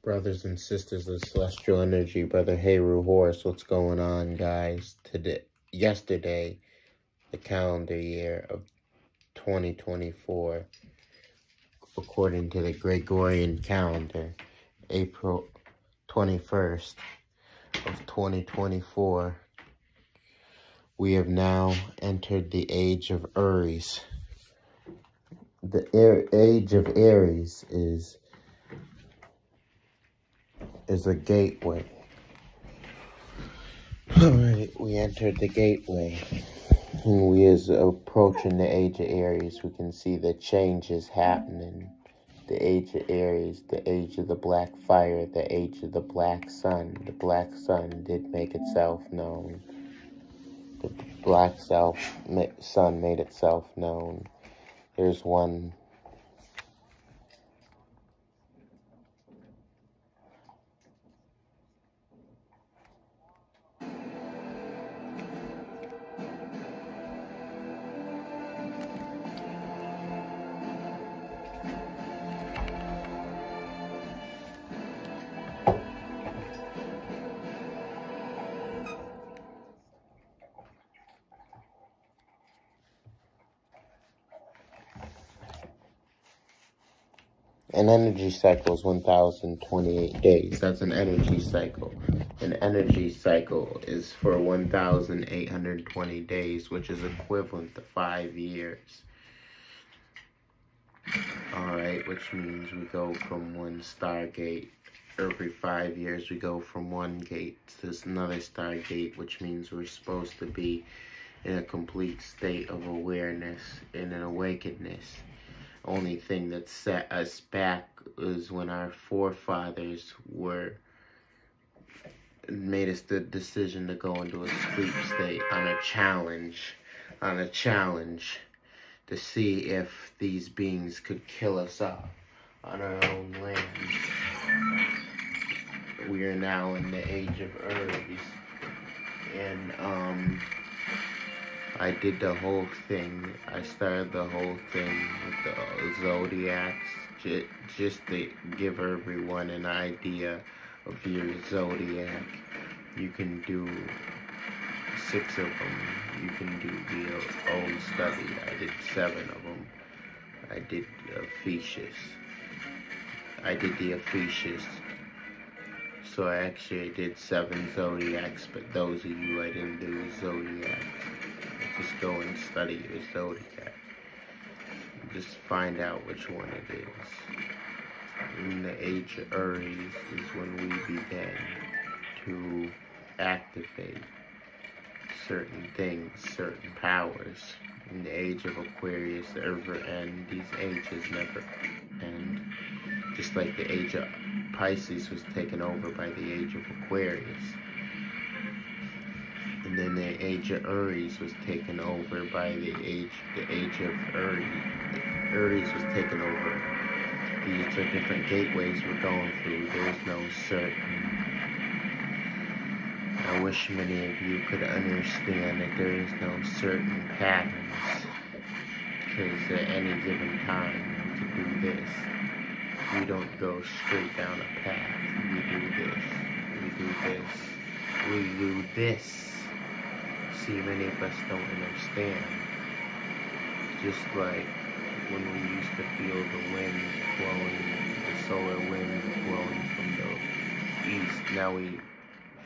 Brothers and sisters of celestial energy, Brother Heru Horse, what's going on, guys? Yesterday, the calendar year of 2024, according to the Gregorian calendar, April 21st of 2024, we have now entered the age of Aries. The age of Aries is a gateway. Alright, we entered the gateway. When we is approaching the age of Aries, we can see the changes happening. The age of Aries, the age of the black fire, the age of the black sun. The black sun did make itself known. The black sun made itself known. There's one. An energy cycle is 1,028 days. That's an energy cycle. An energy cycle is for 1,820 days, which is equivalent to 5 years. Alright, which means we go from one stargate. Every 5 years we go from one gate to another stargate, which means we're supposed to be in a complete state of awareness and an awakenedness. Only thing that set us back is when our forefathers made us the decision to go into a sleep state on a challenge to see if these beings could kill us off on our own land. We are now in the age of Aries, and I did the whole thing. I started the whole thing with the zodiacs, just to give everyone an idea of your zodiac. You can do 6 of them. You can do the own study. I did 7 of them. I did Ophiuchus. So I did 7 zodiacs, but those of you I didn't do zodiacs. Just go and study your zodiac. Just find out which one it is. In the age of Aries is when we begin to activate certain things, certain powers. In the age of Aquarius, never end. These ages never end. Just like the age of Pisces was taken over by the age of Aquarius. And then the age of Aries was taken over by the age of Aries. Aries was taken over. These are different gateways we're going through. There's no certain. I wish many of you could understand that there is no certain patterns. Because at any given time, we can do this. We don't go straight down a path. We do this. We do this. We do this. See, many of us don't understand. Just like when we used to feel the wind blowing, the solar wind blowing from the east, now we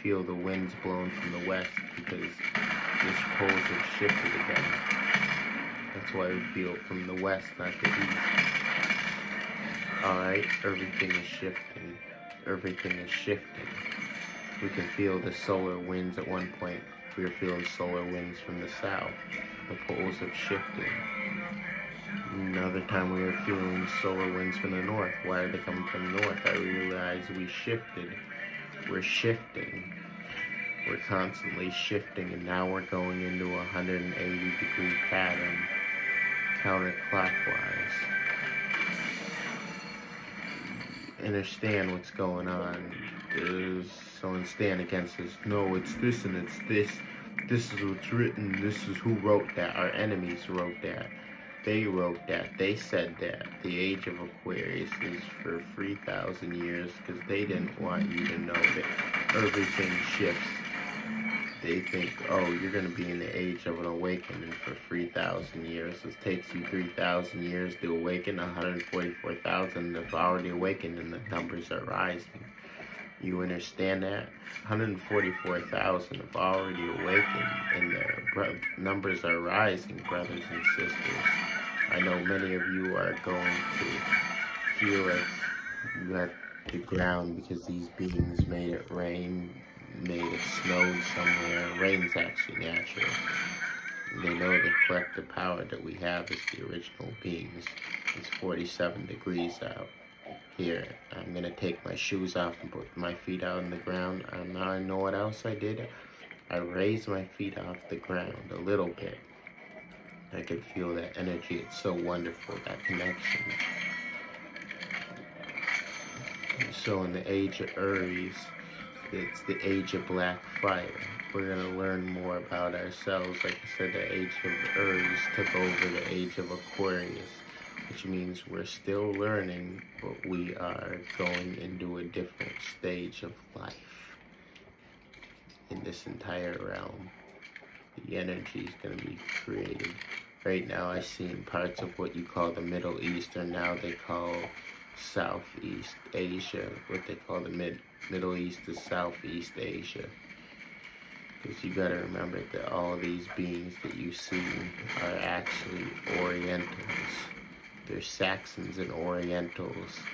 feel the winds blowing from the west because the poles have shifted again. That's why we feel it from the west, not the east. Alright, everything is shifting. Everything is shifting. We can feel the solar winds at one point. We were feeling solar winds from the south. The poles have shifted. Another time we were feeling solar winds from the north. Why are they coming from the north? I realized we shifted. We're shifting. We're constantly shifting, and now we're going into a 180-degree pattern, counterclockwise. Understand what's going on. There's someone stand against us. No, it's this and it's this. This is what's written. This is who wrote that. Our enemies wrote that. they wrote that. They said that the age of Aquarius is for 3,000 years because they didn't want you to know that everything shifts. They think, oh, you're going to be in the age of an awakening for 3,000 years. It takes you 3,000 years to awaken. 144,000 have already awakened, and the numbers are rising. You understand that? 144,000 have already awakened, and the numbers are rising, brothers and sisters. I know many of you are going to feel like you have the ground because these beings made it rain, made it snow somewhere. Rain's actually natural. They know the collective power that we have as the original beings. It's 47 degrees out. Here, I'm going to take my shoes off and put my feet out on the ground. And now I know what else I did. I raised my feet off the ground a little bit. I could feel that energy. It's so wonderful, that connection. So in the age of Aries, it's the age of black fire. We're going to learn more about ourselves. Like I said, the age of Aries took over the age of Aquarius, which means we're still learning, but we are going into a different stage of life in this entire realm. The energy is going to be created. Right now I see in parts of what you call the Middle East, or now they call Southeast Asia, what they call the Middle East is Southeast Asia. Because you got to remember that all these beings that you see are actually Orientals. They're Saxons and Orientals.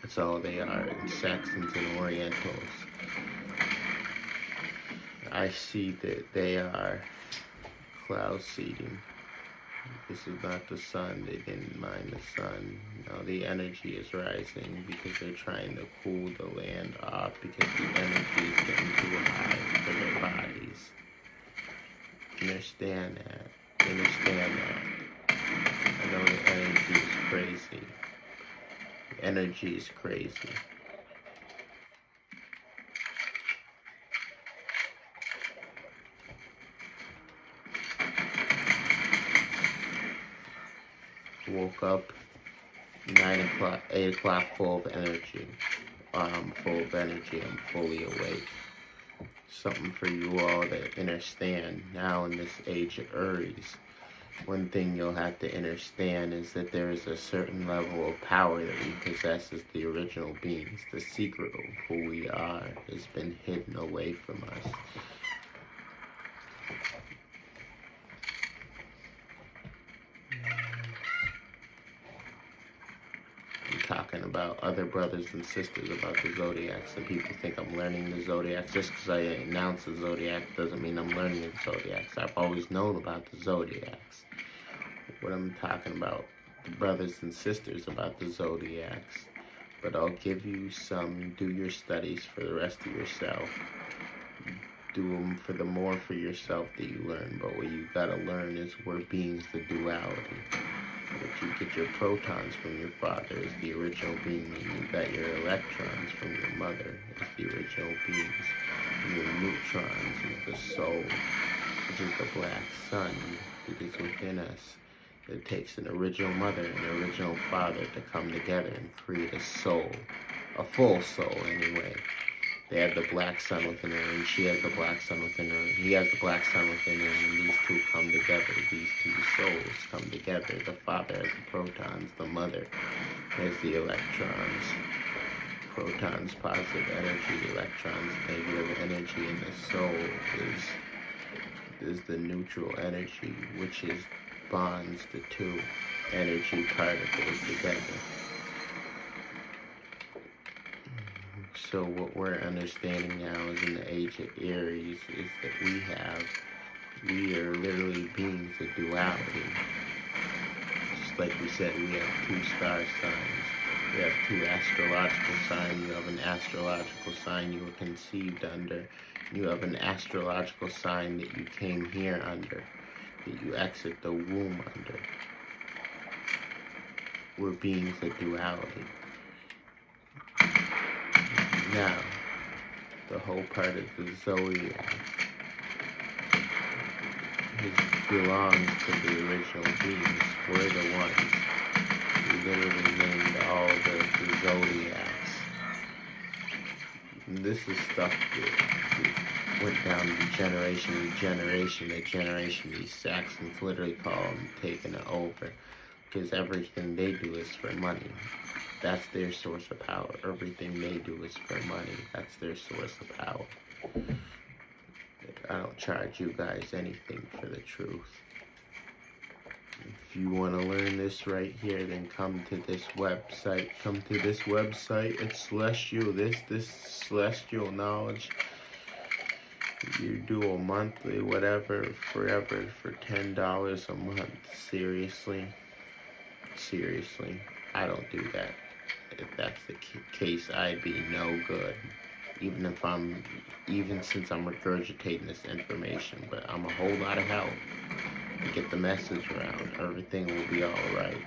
That's all they are, Saxons and Orientals. I see that they are cloud seeding. This is not the sun. They didn't mind the sun. No, the energy is rising because they're trying to cool the land off because the energy is getting too high for their bodies. Understand that. Understand that. I know the energy is crazy. The energy is crazy. Woke up 9 o'clock, 8 o'clock, full of energy. I'm full of energy. I'm fully awake. Something for you all to understand now in this age of Aries. One thing you'll have to understand is that there is a certain level of power that we possess as the original beings. The secret of who we are has been hidden away from us. Talking about other brothers and sisters about the zodiacs, and people think I'm learning the zodiacs. Just because I announce the zodiac doesn't mean I'm learning the zodiacs. I've always known about the zodiacs. What I'm talking about, the brothers and sisters about the zodiacs. But I'll give you some, do your studies for the rest of yourself. Do them for the more for yourself that you learn. But what you gotta learn is we're beings, the duality. That you get your protons from your father as the original being, and you got your electrons from your mother as the original beings, and your neutrons is the soul, which is the black sun that is within us. It takes an original mother and an original father to come together and create a soul, a full soul anyway. They have the black sun within her, and she has the black sun within her, and he has the black sun within him, and these two come together. These two souls come together. The father has the protons, the mother has the electrons. Protons, positive energy, electrons, negative energy, and the soul is the neutral energy, which is bonds the two energy particles together. So what we're understanding now is in the age of Aries is that we are literally beings of duality. Just like we said, we have two star signs. We have two astrological signs. You have an astrological sign you were conceived under. You have an astrological sign that you came here under, that you exit the womb under. We're beings of duality. Now, the whole part of the zodiac has belongs to the original beings. We're the ones who literally named all the zodiacs. And this is stuff that went down generation to generation to generation. These Saxons literally call them taking it over, because everything they do is for money. That's their source of power. Everything they do is for money. That's their source of power. I don't charge you guys anything for the truth. If you want to learn this right here, then come to this website. Come to this website. It's celestial. This celestial knowledge. You do a monthly, whatever, forever, for $10 a month. Seriously. Seriously. I don't do that. If that's the case, I'd be no good. Even since I'm regurgitating this information, but I'm a whole lot of help to get the message around. Everything will be alright.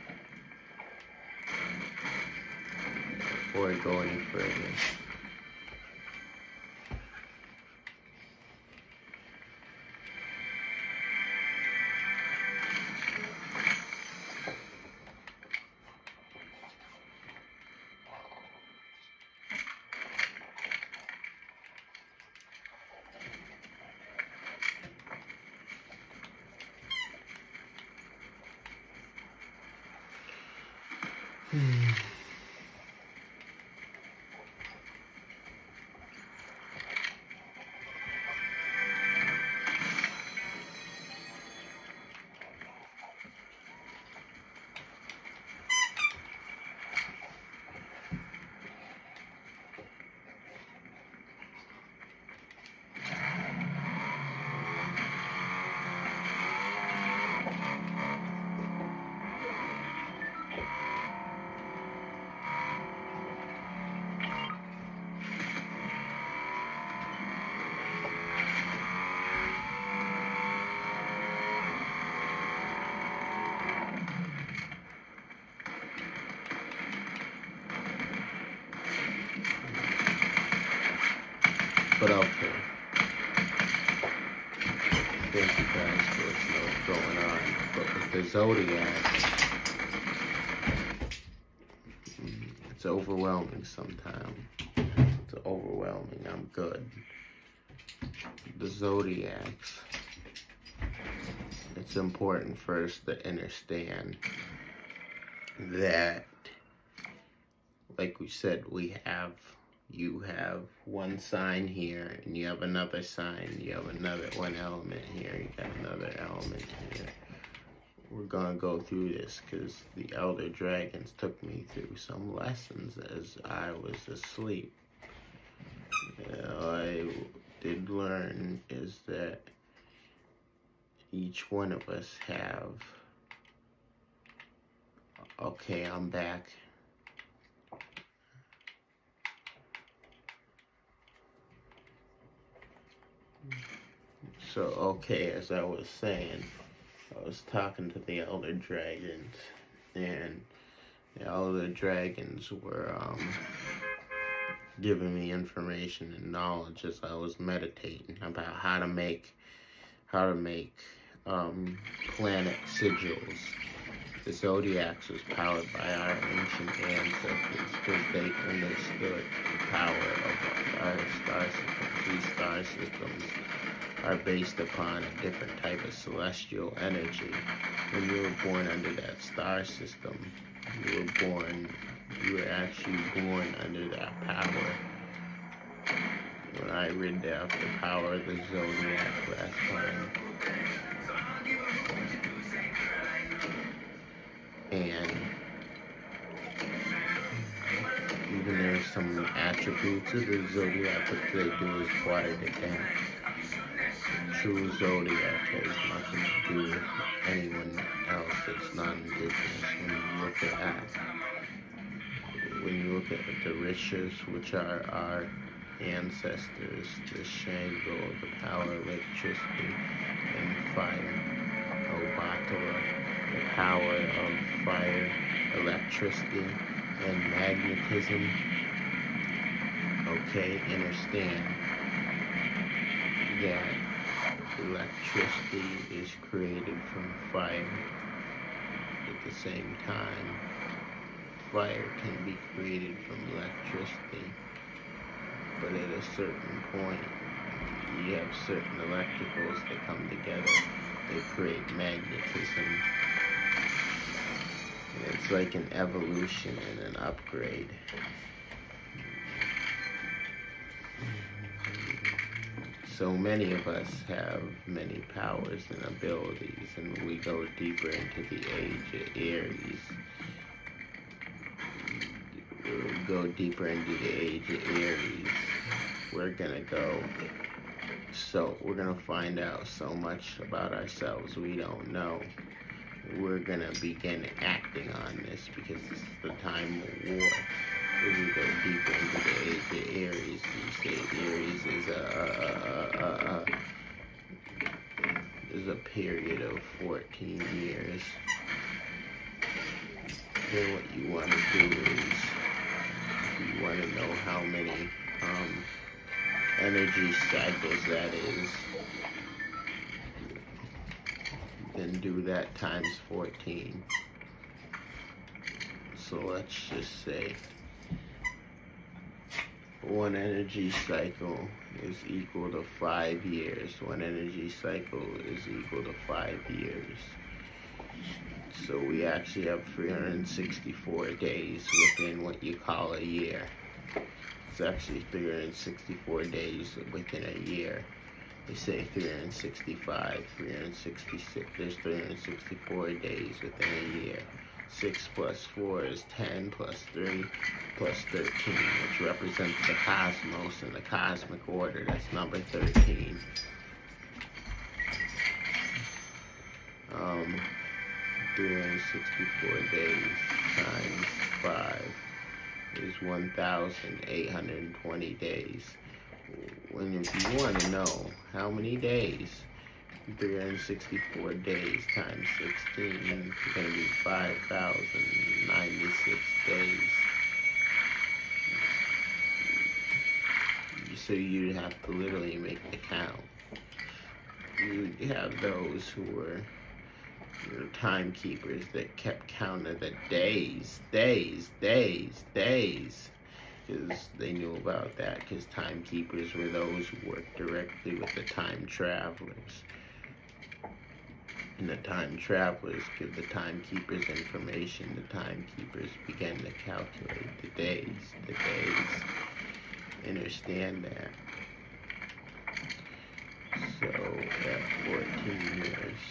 Before I go any further, but okay. Thank you guys for what's going on. But with the zodiac, it's overwhelming sometimes. It's overwhelming. I'm good. The zodiacs, it's important first to understand that, like we said, you have one sign here, and you have another sign, you have another one element here, you got another element here. We're gonna go through this because the elder dragons took me through some lessons as I was asleep. I did learn is that each one of us have, okay, I'm back. So, okay, as I was saying, I was talking to the elder dragons, and the elder dragons were giving me information and knowledge as I was meditating about how to make planet sigils. The zodiacs was powered by our ancient ancestors because they understood the power of our star systems. These star systems are based upon a different type of celestial energy. When you were born under that star system, you were actually born under that power. When I read that, the power of the zodiac last time. And even there's some attributes of the zodiac, what they do is water it down. True zodiac has nothing to do with anyone else that's not indigenous. When you look at the Rishas, which are our ancestors, the Shango, the power of electricity and fire, Obatala, the power of fire, electricity, and magnetism. Okay, understand that electricity is created from fire. At the same time, fire can be created from electricity, but at a certain point, you have certain electricals that come together. They create magnetism. And it's like an evolution and an upgrade. So many of us have many powers and abilities, and we go deeper into the age of Aries. We'll go deeper into the age of Aries. We're gonna find out so much about ourselves we don't know. We're gonna begin acting on this because this is the time of war. As we go deeper into the age of Aries, you say Aries is a period of 14 years. Then what you want to do is, if you want to know how many energy cycles that is, then do that times 14. So let's just say one energy cycle is equal to 5 years. One energy cycle is equal to 5 years. So we actually have 364 days within what you call a year. It's actually 364 days within a year. They say 365, 366. There's 364 days within a year. 6 plus 4 is 10, plus 3 plus 13, which represents the cosmos in the cosmic order. That's number 13. 364 days times 5 is 1,820 days. If you want to know how many days, 364 days times 16 is going to be 5,096 days. So you'd have to literally make the count. You'd have those who were timekeepers that kept count of the days, because they knew about that, because timekeepers were those who worked directly with the time travelers. And the time travelers give the timekeepers information. The timekeepers begin to calculate the days. Understand that. So at 14 years,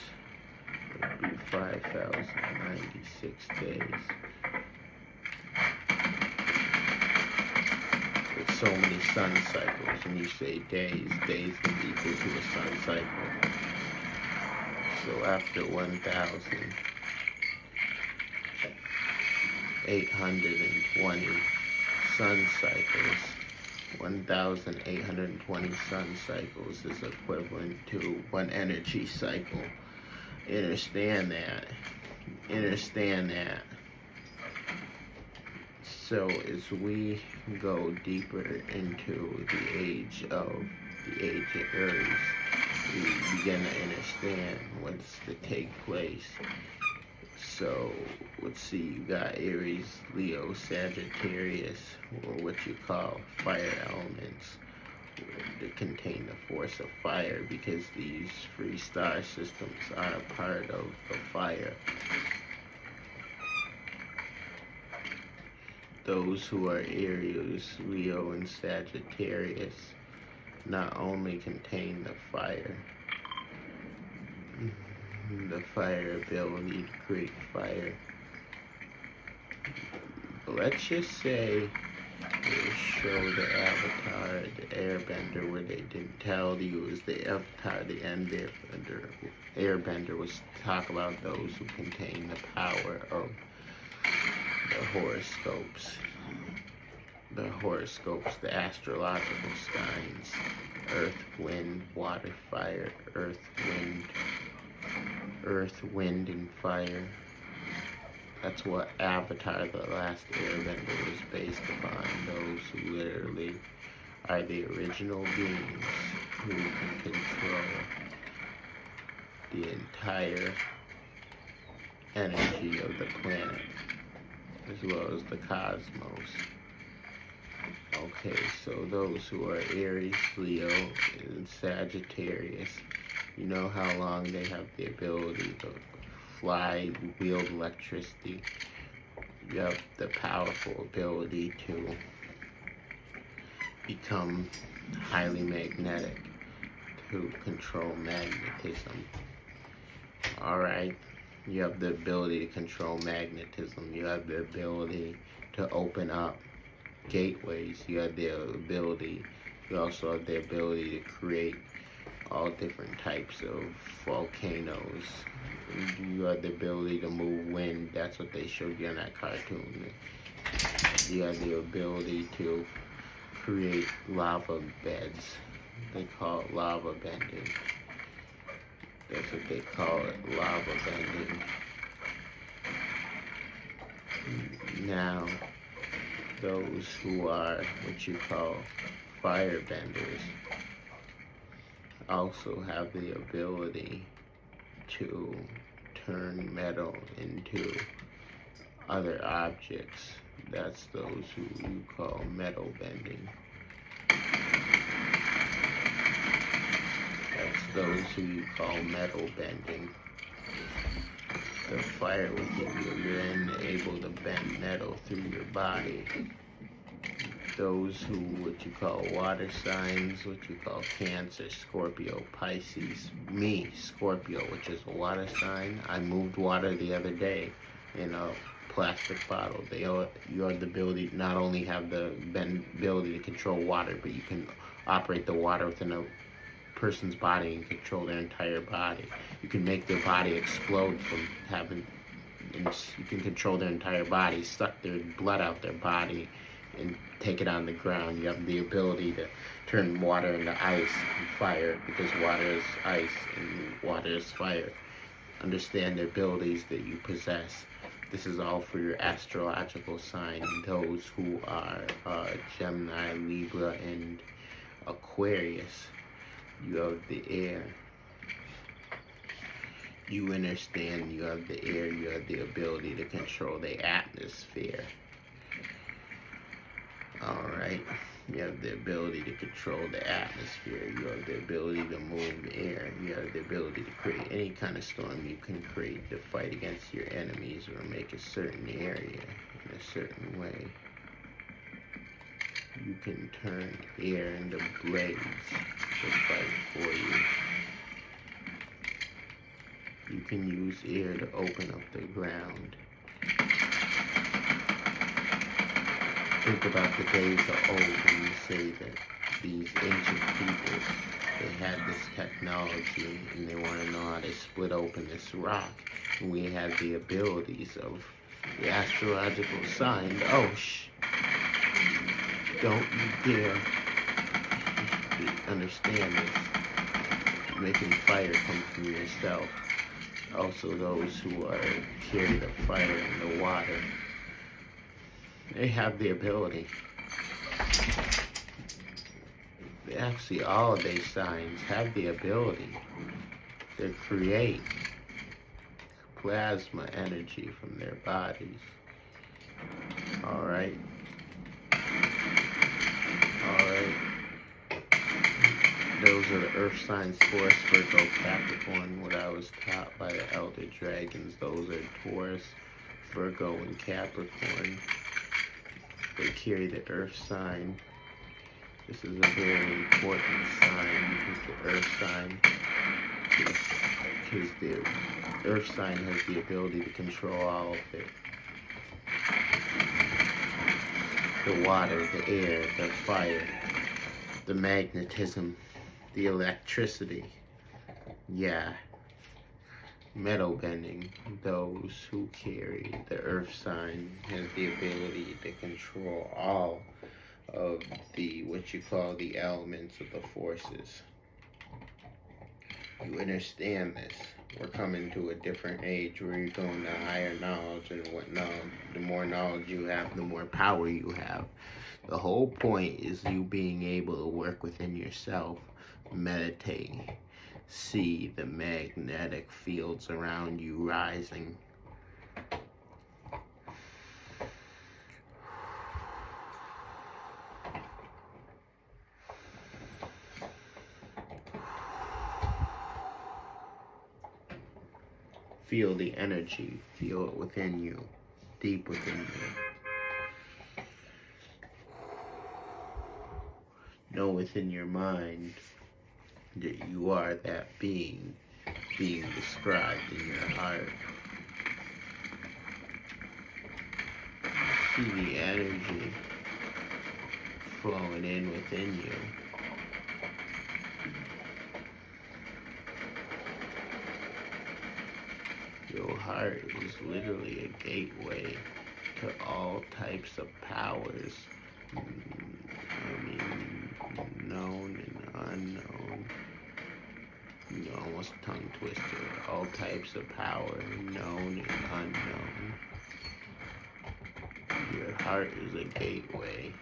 it would be 5,096 days. With so many sun cycles, when you say days is equal to a sun cycle. So after 1,820 sun cycles, 1,820 sun cycles is equivalent to one energy cycle. Understand that. So as we go deeper into the age of Aries, we begin to understand what's to take place. So let's see, you got Aries, Leo, Sagittarius, or what you call fire elements, that contain the force of fire, because these free star systems are a part of the fire. Those who are Aries, Leo, and Sagittarius not only contain the fire ability to create fire, but let's just say they show the Avatar, the Airbender, where they didn't tell you it was the Avatar, the Airbender was to talk about those who contain the power of the horoscopes, the astrological signs: earth, wind, water, fire, earth, wind, and fire. That's what Avatar, the Last Airbender, was based upon. Those who literally are the original beings who can control the entire energy of the planet, as well as the cosmos. Okay, so those who are Aries, Leo, and Sagittarius, you know how long they have the ability to fly, wield electricity. You have the powerful ability to become highly magnetic, to control magnetism. Alright, you have the ability to control magnetism. You have the ability to open up gateways. You have the ability, you also have the ability to create all different types of volcanoes. You have the ability to move wind. That's what they showed you in that cartoon. You have the ability to create lava beds. They call it lava bending. That's what they call it, lava bending. Now, those who are what you call firebenders also have the ability to turn metal into other objects. That's those who you call metal bending. That's those who you call metal bending. The fire within you, you're then able to bend metal through your body. Those who, what you call water signs, what you call Cancer, Scorpio, Pisces. Me, Scorpio, which is a water sign. I moved water the other day in a plastic bottle. You have the ability to not only have the ability to control water, but you can operate the water within a person's body and control their entire body. You can make their body explode from having, and you can control their entire body, suck their blood out their body, and take it on the ground. You have the ability to turn water into ice and fire, because water is ice and water is fire. Understand the abilities that you possess. This is all for your astrological sign. Those who are Gemini, Libra, and Aquarius, you have the air. You understand you have the air, you have the ability to control the atmosphere. Alright, you have the ability to control the atmosphere, you have the ability to move air, you have the ability to create any kind of storm you can create to fight against your enemies or make a certain area in a certain way. You can turn air into blades to fight for you. You can use air to open up the ground. Think about the days of old when you say that these ancient people, they had this technology and they want to know how to split open this rock. And we have the abilities of the astrological sign. Oh, don't you dare understand this. Making fire come from yourself. Also those who are carry the fire in the water. They have the ability. Actually, all of these signs have the ability to create plasma energy from their bodies. Alright. Alright. Those are the earth signs, Taurus, Virgo, Capricorn. What I was taught by the elder dragons, those are Taurus, Virgo, and Capricorn. They carry the earth sign. This is a very important sign, the earth sign, because the earth sign has the ability to control all of it. The water, the air, the fire, the magnetism, the electricity. Yeah. Metal bending. Those who carry the earth sign has the ability to control all of the, what you call the elements of the forces. You understand this. We're coming to a different age where you're going to higher knowledge, and what knowledge, the more knowledge you have, the more power you have. The whole point is you being able to work within yourself, meditate, See the magnetic fields around you rising. Feel the energy, feel it within you, deep within you. Know within your mind that you are that being described in your heart. See the energy flowing in within you. Your heart is literally a gateway to all types of powers. I mean, known and unknown. Almost tongue twister. All types of power, known and unknown. Your heart is a gateway.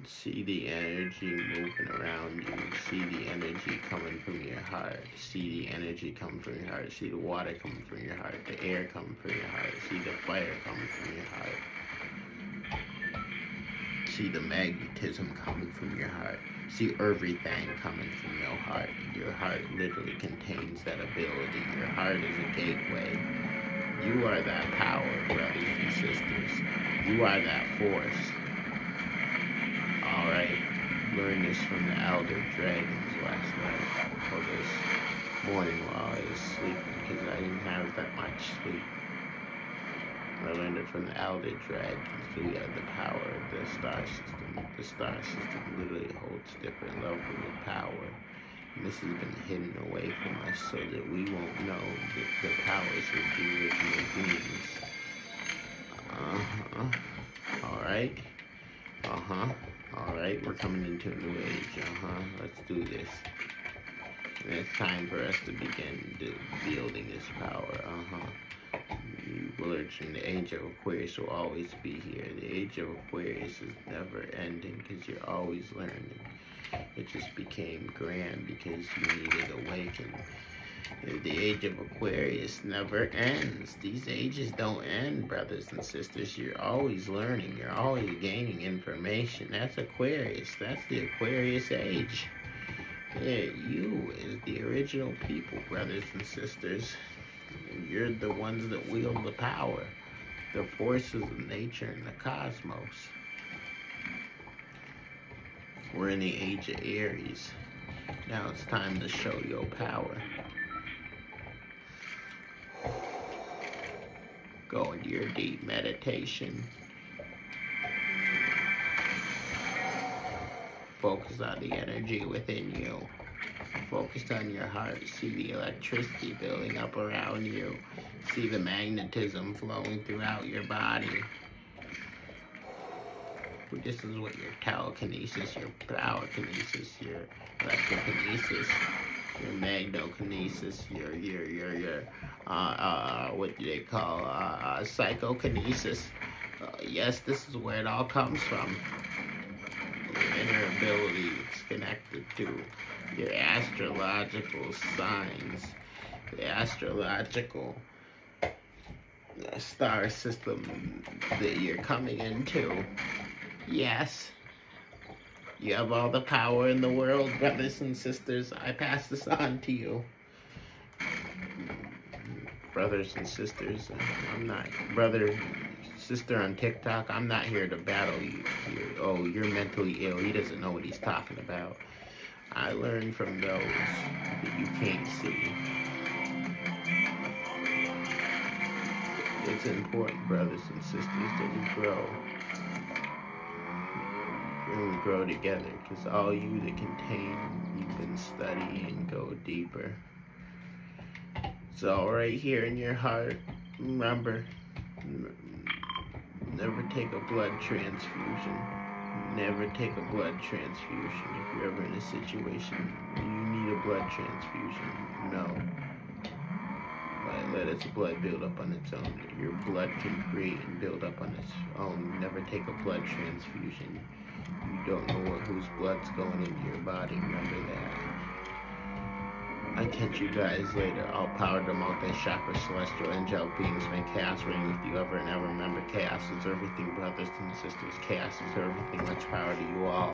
See the energy moving around you. See the energy coming from your heart. See the energy coming from your heart. See the water coming from your heart. The air coming from your heart. See the fire coming from your heart. See the magnetism coming from your heart. See everything coming from your heart. Your heart literally contains that ability. Your heart is a gateway. You are that power, brothers and sisters. You are that force. Alright, learned this from the Elder Dragons last night, or this morning while I was sleeping, because I didn't have that much sleep. I learned it from the Elder Dragons. We have the power of the star system. The star system literally holds different levels of power. And this has been hidden away from us so that we won't know the powers of the original beings. Alright. Alright, we're coming into a new age. Let's do this. And it's time for us to begin building this power. The age of Aquarius will always be here. The age of Aquarius is never ending because you're always learning. It just became grand because you needed awakening. The age of Aquarius never ends. These ages don't end, brothers and sisters. You're always learning. You're always gaining information. That's Aquarius. That's the Aquarius age. Yeah, you is the original people, brothers and sisters. You're the ones that wield the power, the forces of nature and the cosmos. We're in the age of Aries. Now it's time to show your power. Go into your deep meditation. Focus on the energy within you. Focus on your heart. See the electricity building up around you. See the magnetism flowing throughout your body. This is what your telekinesis, your power kinesis, your electrokinesis, your magnokinesis, your what do they call, psychokinesis. Yes, this is where it all comes from. Your inner ability is connected to your astrological signs, the astrological star system that you're coming into. Yes, you have all the power in the world, brothers and sisters. I pass this on to you. Brothers and sisters, I'm not, brother, sister on TikTok, I'm not here to battle you. Oh, you're mentally ill. He doesn't know what he's talking about. I learn from those that you can't see. It's important, brothers and sisters, that we grow. And we grow together, because all you that contain, you can study and go deeper. It's all right here in your heart. Remember, never take a blood transfusion. Never take a blood transfusion. If you're ever in a situation where you need a blood transfusion, no. Let its blood build up on its own. Your blood can create and build up on its own. Never take a blood transfusion. You don't know whose blood's going into your body. Remember that. I catch you guys later. All power to multi-chakra celestial angelic beings. May chaos reign with you ever and ever. Remember, chaos is everything, brothers and sisters. Chaos is everything. Much power to you all.